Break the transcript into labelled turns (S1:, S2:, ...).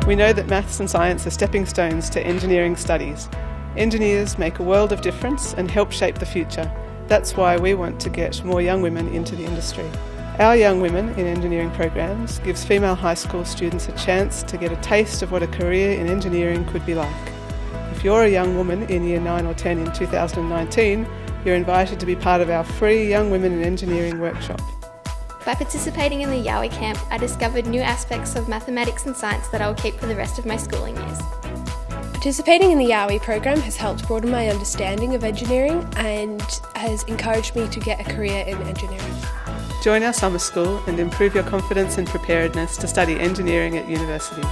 S1: We know that maths and science are stepping stones to engineering studies. Engineers make a world of difference and help shape the future. That's why we want to get more young women into the industry. Our Young Women in Engineering programs gives female high school students a chance to get a taste of what a career in engineering could be like. If you're a young woman in Year 9 or 10 in 2019, you're invited to be part of our free Young Women in Engineering workshop.
S2: By participating in the YoWIE camp, I discovered new aspects of mathematics and science that I will keep for the rest of my schooling years.
S3: Participating in the YoWIE program has helped broaden my understanding of engineering and has encouraged me to get a career in engineering.
S1: Join our summer school and improve your confidence and preparedness to study engineering at university.